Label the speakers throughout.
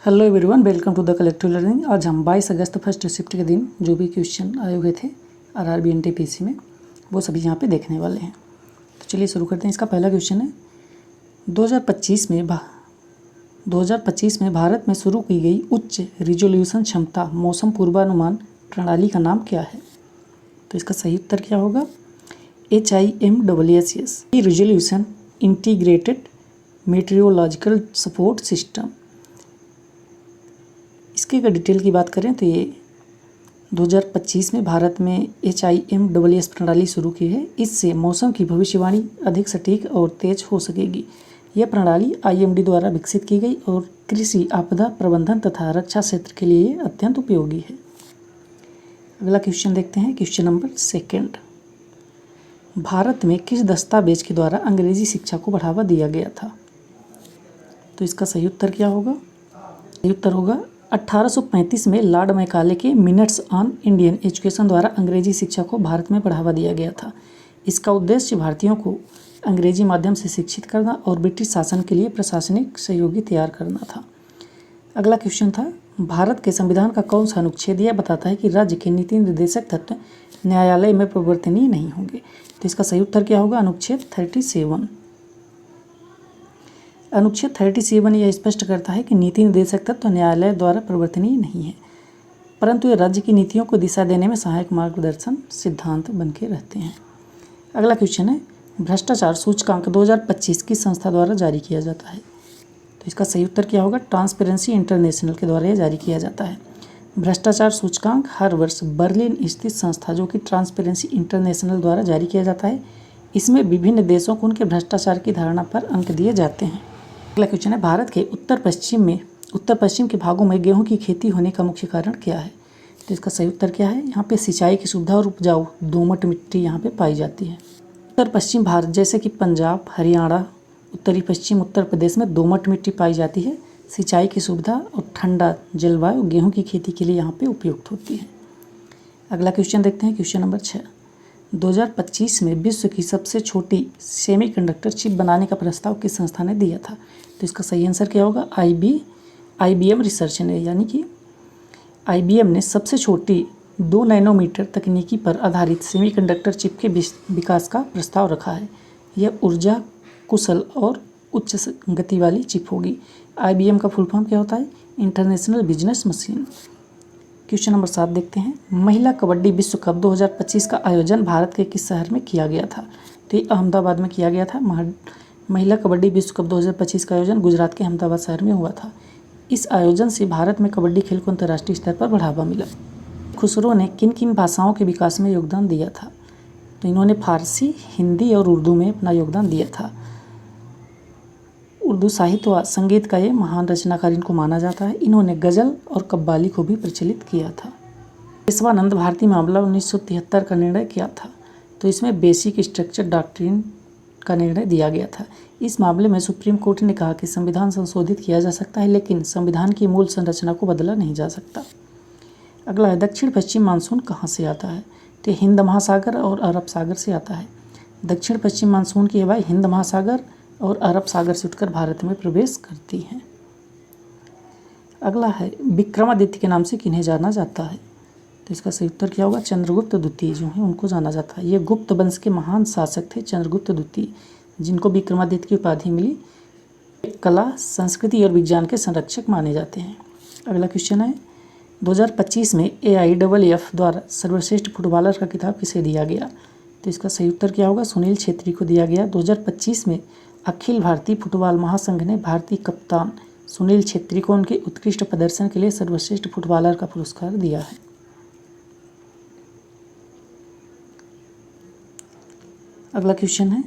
Speaker 1: Hello everyone, welcome to the collective learning. आज हम 22 अगस्त first shift के दिन जो भी क्वेश्चन आए हुए थे आरआरबी एनटीपीसी में वो सभी यहाँ पे देखने वाले हैं। तो चलिए शुरू करते हैं। इसका पहला क्वेश्चन है 2025 में भारत में शुरू की गई उच्च रिजोल्यूशन क्षमता मौसम पूर्वानुमान प्रणाली का नाम क्या है? तो इसका सही उत्तर क्या होगा? HIMSS resolution integrated meteorological support system. इसके अगर डिटेल की बात करें तो ये 2025 में भारत में HIMSS प्रणाली शुरू की है। इससे मौसम की भविष्यवाणी अधिक सटीक और तेज हो सकेगी। यह प्रणाली IMD द्वारा विकसित की गई और कृषि आपदा प्रबंधन तथा रक्षा क्षेत्र के लिए अत्यंत उपयोगी है। अगला क्वेश्चन देखते हैं। Question number 2। भारत में किस दस्तावेज के द्वारा अंग्रेजी शिक्षा को बढ़ावा दिया गया था? तो इसका सही उत्तर क्या होगा? सही उत्तर होगा 1835 में लॉर्ड मैकाले के मिनट्स ऑन इंडियन एजुकेशन द्वारा अंग्रेजी शिक्षा को भारत में बढ़ावा दिया गया था। इसका उद्देश्य भारतीयों को अंग्रेजी माध्यम से शिक्षित करना और ब्रिटिश शासन के लिए प्रशासनिक सहयोगी तैयार करना था। अगला क्वेश्चन था, भारत के संविधान का कौन सा अनुच्छेद यह बताता है कि राज्य के नीति निर्देशक तत्व न्यायालय में परिवर्तनीय नहीं होंगे? तो इसका सही उत्तर क्या होगा? अनुच्छेद 37। अनुच्छेद 37 यह स्पष्ट करता है कि नीति निर्देशक तत्व न्यायालय द्वारा परिवर्तनीय नहीं है, परंतु ये राज्य की नीतियों को दिशा देने में सहायक मार्गदर्शन सिद्धांत बन के रहते हैं। अगला क्वेश्चन है, भ्रष्टाचार सूचकांक 2025 किस संस्था द्वारा जारी किया जाता है? तो इसका सही उत्तर क्या होगा? ट्रांसपेरेंसी इंटरनेशनल के द्वारा यह जारी किया जाता है। भ्रष्टाचार सूचकांक हर वर्ष बर्लिन स्थित संस्था जो कि ट्रांसपेरेंसी इंटरनेशनल द्वारा जारी किया जाता है। इसमें विभिन्न देशों को उनके भ्रष्टाचार की धारणा पर अंक दिए जाते हैं। अगला क्वेश्चन है, भारत के उत्तर पश्चिम के भागों में गेहूं की खेती होने का मुख्य कारण क्या है? तो इसका सही उत्तर क्या है? यहाँ पे सिंचाई की सुविधा और उपजाऊ दोमट मिट्टी यहाँ पे पाई जाती है। उत्तर पश्चिम भारत जैसे कि पंजाब, हरियाणा, उत्तरी पश्चिम उत्तर प्रदेश में दोमट मिट्टी पाई जाती है। सिंचाई की सुविधा और ठंडा जलवायु गेहूँ की खेती के लिए यहाँ पर उपयुक्त होती है। अगला क्वेश्चन देखते हैं। Question number 6। 2025 में विश्व की सबसे छोटी सेमीकंडक्टर चिप बनाने का प्रस्ताव किस संस्था ने दिया था? तो इसका सही आंसर क्या होगा? IBM रिसर्च ने, यानी कि IBM ने सबसे छोटी 2 नैनोमीटर तकनीकी पर आधारित सेमीकंडक्टर चिप के विकास का प्रस्ताव रखा है। यह ऊर्जा कुशल और उच्च गति वाली चिप होगी। IBM का फुल फॉर्म क्या होता है? International business machine. Question number 7 देखते हैं। महिला कबड्डी विश्व कप 2025 का आयोजन भारत के किस शहर में किया गया था? तो ये अहमदाबाद में किया गया था। महिला कबड्डी विश्व कप 2025 का आयोजन गुजरात के अहमदाबाद शहर में हुआ था। इस आयोजन से भारत में कबड्डी खेल को अंतर्राष्ट्रीय स्तर पर बढ़ावा मिला। खुसरो ने किन किन भाषाओं के विकास में योगदान दिया था? तो इन्होंने फारसी, हिंदी और उर्दू में अपना योगदान दिया था। उर्दू साहित्य व संगीत का ये महान रचनाकार इनको माना जाता है। इन्होंने गज़ल और कव्वाली को भी प्रचलित किया था। केशवानंद भारतीय मामला 1973 का निर्णय किया था। तो इसमें बेसिक स्ट्रक्चर डॉक्ट्रिन का निर्णय दिया गया था। इस मामले में सुप्रीम कोर्ट ने कहा कि संविधान संशोधित किया जा सकता है, लेकिन संविधान की मूल संरचना को बदला नहीं जा सकता। अगला है, दक्षिण पश्चिम मानसून कहाँ से आता है? तो हिंद महासागर और अरब सागर से आता है। दक्षिण पश्चिम मानसून की हवाएं हिंद महासागर और अरब सागर से उठकर भारत में प्रवेश करती हैं। अगला है, विक्रमादित्य के नाम से किन्हें जाना जाता है? तो इसका सही उत्तर क्या होगा? चंद्रगुप्त द्वितीय जो है उनको जाना जाता है। ये गुप्त वंश के महान शासक थे चंद्रगुप्त द्वितीय, जिनको विक्रमादित्य की उपाधि मिली। कला, संस्कृति और विज्ञान के संरक्षक माने जाते हैं। अगला क्वेश्चन है, 2025 में AIFF द्वारा सर्वश्रेष्ठ फुटबॉलर का खिताब किसे दिया गया? तो इसका सही उत्तर क्या होगा? सुनील छेत्री को दिया गया। 2025 में अखिल भारतीय फुटबॉल महासंघ ने भारतीय कप्तान सुनील छेत्री को उनके उत्कृष्ट प्रदर्शन के लिए सर्वश्रेष्ठ फुटबॉलर का पुरस्कार दिया है। अगला क्वेश्चन है,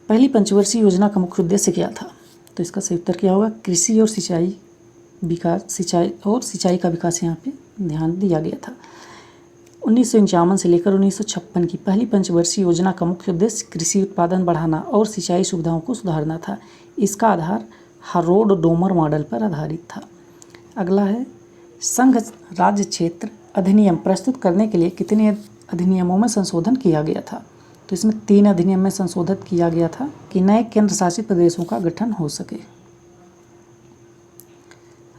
Speaker 1: पहली पंचवर्षीय योजना का मुख्य उद्देश्य क्या था? तो इसका सही उत्तर क्या होगा? कृषि और सिंचाई का विकास यहाँ पे ध्यान दिया गया था। 1951 से लेकर 1956 की पहली पंचवर्षीय योजना का मुख्य उद्देश्य कृषि उत्पादन बढ़ाना और सिंचाई सुविधाओं को सुधारना था। इसका आधार हारोल्ड डोमर मॉडल पर आधारित था। अगला है, संघ राज्य क्षेत्र अधिनियम प्रस्तुत करने के लिए कितने अधिनियमों में संशोधन किया गया था? तो इसमें 3 अधिनियम में संशोधित किया गया था कि नए केंद्र शासित प्रदेशों का गठन हो सके।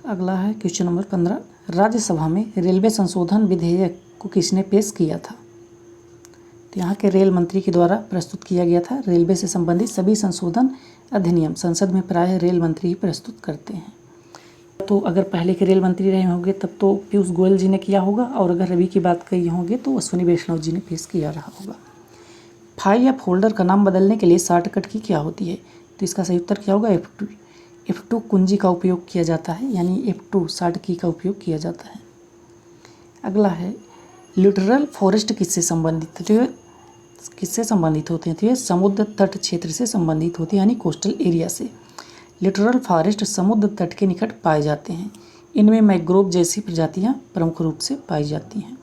Speaker 1: अगला है क्वेश्चन नंबर 15, राज्यसभा में रेलवे संशोधन विधेयक को किसने पेश किया था? तो यहाँ के रेल मंत्री के द्वारा प्रस्तुत किया गया था। रेलवे से संबंधित सभी संशोधन अधिनियम संसद में प्रायः रेल मंत्री ही प्रस्तुत करते हैं। तो अगर पहले के रेल मंत्री रहे होंगे तब तो पीयूष गोयल जी ने किया होगा, और अगर अभी की बात कही होंगे तो अश्विनी वैष्णव जी ने पेश किया रहा होगा। फाइल या फोल्डर का नाम बदलने के लिए शॉर्टकट की क्या होती है? तो इसका सही उत्तर क्या होगा? F2 कुंजी का उपयोग किया जाता है, यानी F2 शॉर्ट की का उपयोग किया जाता है। अगला है लिटरल फॉरेस्ट किससे संबंधित होते हैं? तो ये समुद्र तट क्षेत्र से संबंधित होते हैं, यानी कोस्टल एरिया से। लिटरल फॉरेस्ट समुद्र तट के निकट पाए जाते हैं। इनमें मैंग्रोव जैसी प्रजातियां प्रमुख रूप से पाई जाती हैं।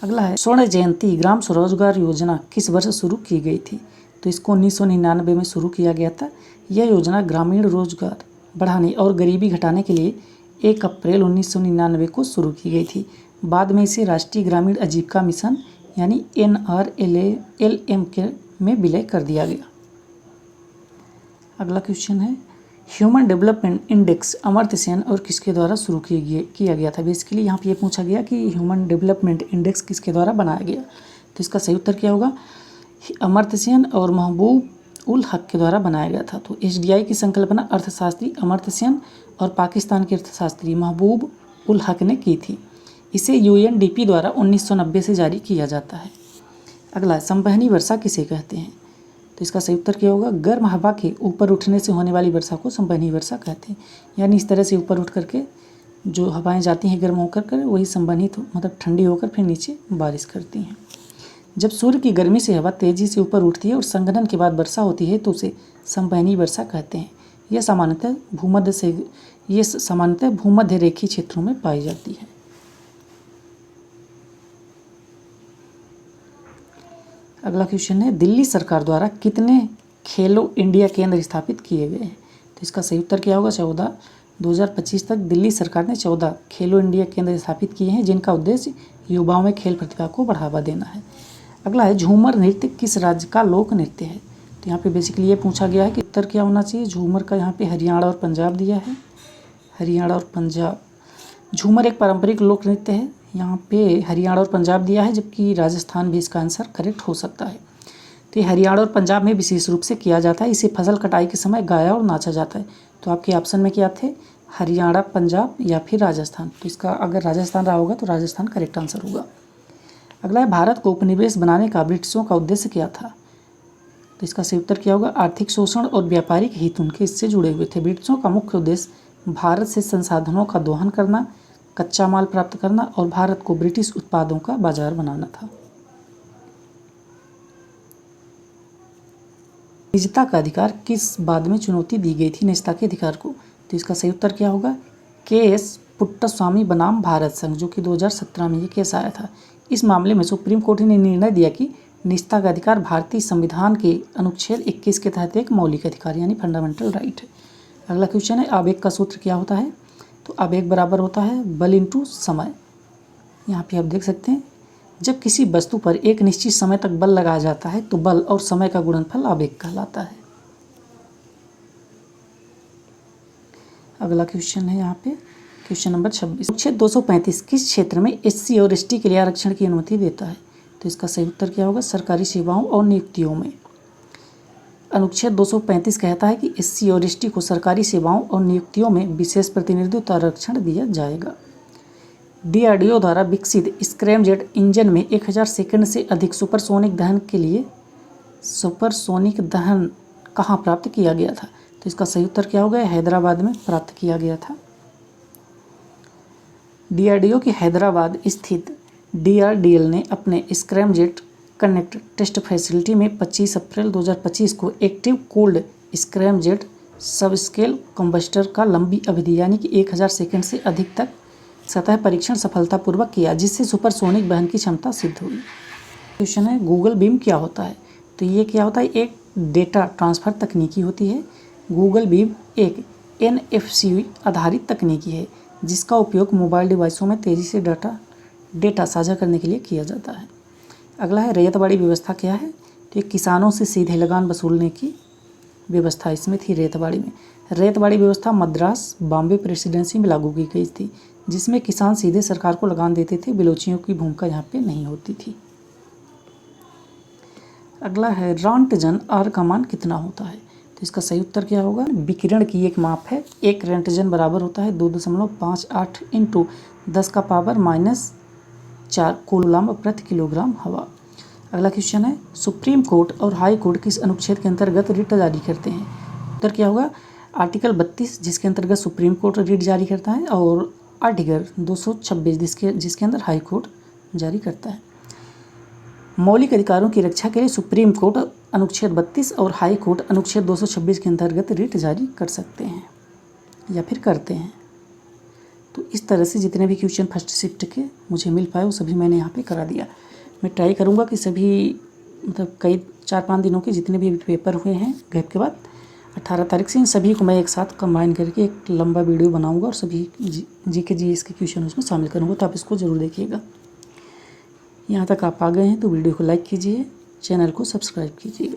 Speaker 1: अगला है स्वर्ण जयंती ग्राम स्वरोजगार योजना किस वर्ष शुरू की गई थी? तो इसको 1999 में शुरू किया गया था। यह योजना ग्रामीण रोजगार बढ़ाने और गरीबी घटाने के लिए 1 अप्रैल 1999 को शुरू की गई थी। बाद में इसे राष्ट्रीय ग्रामीण आजीविका मिशन यानी NRLM में विलय कर दिया गया। अगला क्वेश्चन है human development index Amartya Sen और किसके द्वारा शुरू किया गया था? बेसिकली यहाँ पे ये पूछा गया कि ह्यूमन डेवलपमेंट इंडेक्स किसके द्वारा बनाया गया। तो इसका सही उत्तर क्या होगा? अमर्त्य सेन और महबूब उल हक के द्वारा बनाया गया था। तो HDI की संकल्पना अर्थशास्त्री अमर्त्य सेन और पाकिस्तान के अर्थशास्त्री महबूब उल हक ने की थी। इसे UNDP द्वारा 1990 से जारी किया जाता है। अगला संवहनी वर्षा किसे कहते हैं? तो इसका सही उत्तर क्या होगा? गर्म हवा के ऊपर उठने से होने वाली वर्षा को संवहनी वर्षा कहते हैं। यानी इस तरह से ऊपर उठ करके जो हवाएं जाती हैं गर्म होकर वही संवहनित मतलब ठंडी होकर फिर नीचे बारिश करती हैं। जब सूर्य की गर्मी से हवा तेजी से ऊपर उठती है और संघनन के बाद वर्षा होती है तो उसे संवहनी वर्षा कहते हैं। यह सामान्यतः भूमध्य रेखीय क्षेत्रों में पाई जाती है। अगला क्वेश्चन है दिल्ली सरकार द्वारा कितने खेलो इंडिया केंद्र स्थापित किए गए हैं? तो इसका सही उत्तर क्या होगा? 14। 2025 तक दिल्ली सरकार ने 14 खेलो इंडिया केंद्र स्थापित किए हैं, जिनका उद्देश्य युवाओं में खेल प्रतिभा को बढ़ावा देना है। अगला है झूमर नृत्य किस राज्य का लोक नृत्य है? तो यहाँ पे बेसिकली ये पूछा गया है कि उत्तर क्या होना चाहिए। झूमर का यहाँ पे हरियाणा और पंजाब दिया है। हरियाणा और पंजाब। झूमर एक पारंपरिक लोक नृत्य है। यहाँ पे हरियाणा और पंजाब दिया है, जबकि राजस्थान भी इसका आंसर करेक्ट हो सकता है। तो ये हरियाणा और पंजाब में विशेष रूप से किया जाता है। इसे फसल कटाई के समय गाया और नाचा जाता है। तो आपके ऑप्शन में क्या थे? हरियाणा, पंजाब या फिर राजस्थान। तो इसका अगर राजस्थान रहा होगा तो राजस्थान करेक्ट आंसर होगा। अगला है भारत को उपनिवेश बनाने का ब्रिटिशों का उद्देश्य क्या था? तो इसका सही उत्तर क्या होगा? आर्थिक शोषण और व्यापारिक हित उनके इससे जुड़े हुए थे। ब्रिटिशों का मुख्य उद्देश्य भारत से संसाधनों का दोहन करना, कच्चा माल प्राप्त करना और भारत को ब्रिटिश उत्पादों का बाजार बनाना था। निजता का अधिकार किस बाद में चुनौती दी गई थी? निजता के अधिकार को। तो इसका सही उत्तर क्या होगा? KS पुट्टास्वामी बनाम भारत संघ, जो कि 2017 में ये केस आया था। इस मामले में सुप्रीम कोर्ट ने निर्णय दिया कि निजता का अधिकार भारतीय संविधान के अनुच्छेद 21 के तहत एक मौलिक अधिकार यानी फंडामेंटल राइट है। अगला क्वेश्चन है आवेग का सूत्र क्या होता है? तो आवेग बराबर होता है बल इंटू समय। यहाँ पे आप देख सकते हैं जब किसी वस्तु पर एक निश्चित समय तक बल लगाया जाता है तो बल और समय का गुणनफल आवेग कहलाता है। अगला क्वेश्चन है यहाँ पे क्वेश्चन नंबर 26। अनुच्छेद 235 किस क्षेत्र में SC और ST के लिए आरक्षण की अनुमति देता है? तो इसका सही उत्तर क्या होगा? सरकारी सेवाओं और नियुक्तियों में। अनुच्छेद 235 कहता है कि SC और ST को सरकारी सेवाओं और नियुक्तियों में विशेष प्रतिनिधित्व आरक्षण दिया जाएगा। DRDO द्वारा विकसित स्क्रैमजेट इंजन में 1000 सेकंड से अधिक सुपरसोनिक दहन के लिए सुपरसोनिक दहन कहाँ प्राप्त किया गया था? तो इसका सही उत्तर क्या होगा? हैदराबाद में प्राप्त किया गया था। DRDO की हैदराबाद स्थित DRDL ने अपने स्क्रैमजेट कनेक्ट टेस्ट फैसिलिटी में 25 अप्रैल 2025 को एक्टिव कूल्ड स्क्रैमजेट सबस्केल कंबस्टर का लंबी अवधि यानी कि 1000 सेकंड से अधिक तक सतह परीक्षण सफलतापूर्वक किया, जिससे सुपरसोनिक वहन की क्षमता सिद्ध हुई। क्वेश्चन है गूगल बीम क्या होता है? तो ये क्या होता है? एक डेटा ट्रांसफ़र तकनीकी होती है। गूगल बीम एक NFC आधारित तकनीकी है जिसका उपयोग मोबाइल डिवाइसों में तेज़ी से डेटा साझा करने के लिए किया जाता है। अगला है रैयतवाड़ी व्यवस्था क्या है? तो ये किसानों से सीधे लगान वसूलने की व्यवस्था इसमें थी रैयतवाड़ी में। रेतवाड़ी व्यवस्था मद्रास बॉम्बे प्रेसिडेंसी में लागू की गई थी, जिसमें किसान सीधे सरकार को लगान देते थे। बिलोचियों की भूमिका यहाँ पे नहीं होती थी। अगला है रॉन्टजन आर का मान कितना होता है? तो इसका सही उत्तर क्या होगा? विकिरण की एक माप है। एक रेंटजन बराबर होता है 2.58 इंटू 10 का पावर -4 कूलम प्रति किलोग्राम हवा। अगला क्वेश्चन है, सुप्रीम कोर्ट और हाई कोर्ट किस अनुच्छेद के अंतर्गत रिट जारी करते हैं? उत्तर क्या होगा? आर्टिकल 32 जिसके अंतर्गत सुप्रीम कोर्ट रिट जारी करता है, और आर्टिकल 226 जिसके अंदर हाई कोर्ट जारी करता है। मौलिक अधिकारों की रक्षा के लिए सुप्रीम कोर्ट अनुच्छेद 32 और हाई कोर्ट अनुच्छेद 226 के अंतर्गत रिट जारी कर सकते हैं या फिर करते हैं। तो इस तरह से जितने भी क्वेश्चन फर्स्ट शिफ्ट के मुझे मिल पाए वो सभी मैंने यहाँ पे करा दिया। मैं ट्राई करूँगा कि सभी मतलब कई 4-5 दिनों के जितने भी पेपर हुए हैं गैप के बाद 18 तारीख से इन सभी को मैं एक साथ कंबाइन करके एक लंबा वीडियो बनाऊँगा और सभी जीके जीएस के क्वेश्चन उसमें शामिल करूँगा। तो आप इसको ज़रूर देखिएगा। यहाँ तक आप आ गए हैं तो वीडियो को लाइक कीजिए, चैनल को सब्सक्राइब कीजिएगा।